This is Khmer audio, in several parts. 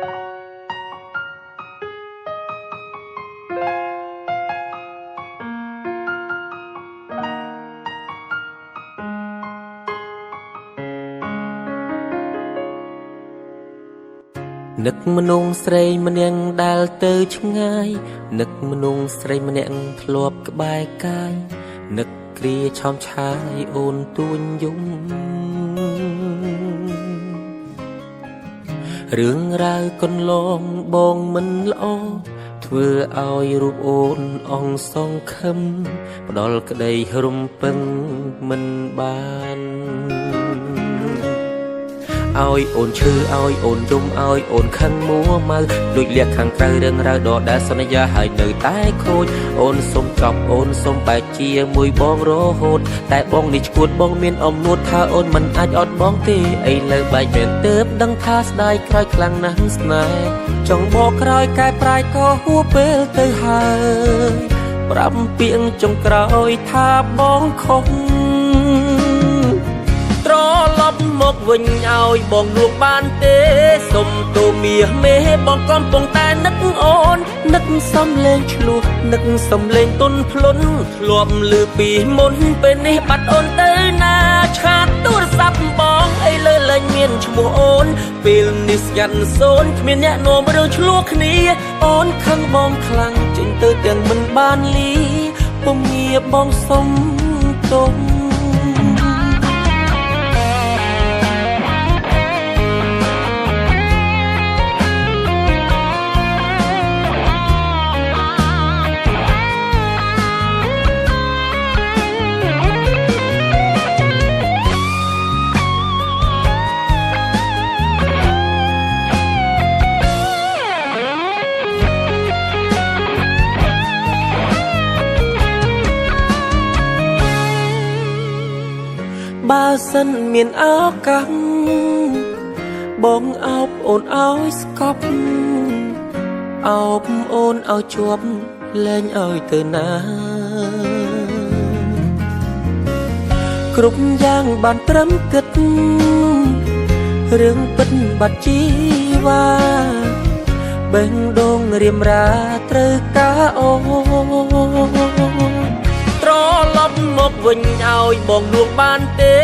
នឹកមនុស្សស្រីម្នាក់ដែលទៅឆ្ងាយនឹកមនុស្សស្រីម្នាក់ធ្លាប់ក្បែរកាយនឹកគ្រាឆោមឆាយអូនទួញយំរឿងរ៉ាវកន្លងបងមិនល្អធ្វើឲ្យរូបអូនអងសងខឹមផ្ដល់ក្តីរំពឹងមិនបានឲ្យអូនឈឺឲ្យអូនយំឲ្យអូនខឹងមួម៉ៅដូចលៀកខាងក្រៅរឿងរ៉ាវដដែលសន្យាហើយនៅតែខូចអូនសុំចប់អូនសុំបែកជាមួយបងរហូតតែបងនេះឈួតបងមានអំនួតថាអូនមិនអាចអត់បងទេឥឡូវបែកមែនទើបដឹងថាស្ដាយក្រោយខ្លាំងណាស់ស្នេហ៍ចង់បកក្រោយកែប្រែក៏ហួពេលទៅហើយប្រាប់ពាក្យចុងក្រោយថាបងខុសត្រឡប់មកវិញឲ្យបងលួងបានទេសុំទូមាសមេបងកំពុងតែនឹកអូននឹកសំលេងឆ្លោះនឹកសំលេងទុនភ្លុនធ្លាប់លឺពីមុនពេលនេះបាត់អូនទៅណាឆាតទូរស័ព្ទបងអីលើលែងមានឈ្មោះអូនពេលនេះស្ងាត់សូនគ្មានអ្នកនាំរឿងឆ្លោះគ្នាអូនខឹងបងខ្លាំងចេញទៅទាំងមិនបានលីពុំងារបងសុំទុំបើសិនមានឱកាសបងអោបអូនឲ្យស្កប់អោបអូនឲ្យជាប់លែងឲ្យទៅណាគ្រប់យ៉ាងបានត្រឹមគិតរឿងពិតបាត់ជីវ៉ាបេះដូងរៀមរាត្រូវការអូត្រឡប់មកវិញឲ្យបងលួងបានទេ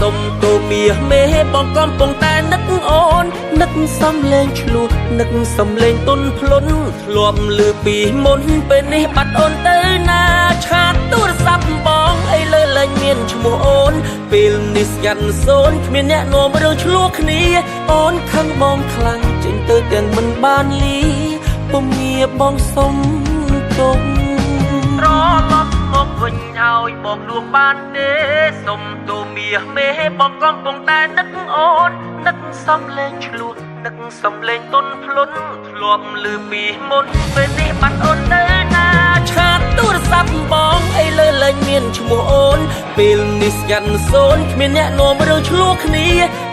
សុំទូមាសមេបងកំពុងតែនឹកអូននឹកសំលេងឆ្លោះនឹកសំលេងទុនភ្លុនធ្លាប់លឺពីមុនពេលនេះបាត់អូនទៅណាឆាតទូរស័ព្ទបងអីលើលែងមានឈ្មោះអូនពេលនេះស្ងាត់សូនគ្មានអ្នកនាំរឿងឆ្លោះគ្នាអូនខឹងបងខ្លាំងចេញទៅទាំងមិនបានលីពុំងារបងសុំទុំត្រឡប់មកវិញឲ្យបងលួងបានទេសុំទូមាសមេបងកំពុងតែនឹកអូននឹកសំលេងឆ្លោះនឹកសំលេងទុនភ្លុនធ្លាប់លឺពីមុនពេលនេះបាត់អូនទៅណាឆាតទូរស័ព្ទបងអីលើលែងមានឈ្មោះអូនពេលនេះស្ងាត់សូនគ្មានអ្នកនាំរឿងឆ្លោះគ្នា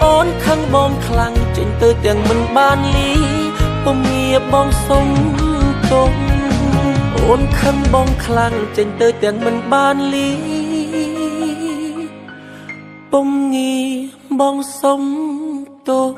អូនខឹងបងខ្លាំងចេញទៅទាំងមិនបានលីពុំងារបងសុំទុំអូនខឹងបងខ្លាំងចេញទៅទាំងមិនបានលីពុំងារបងសុំទុំ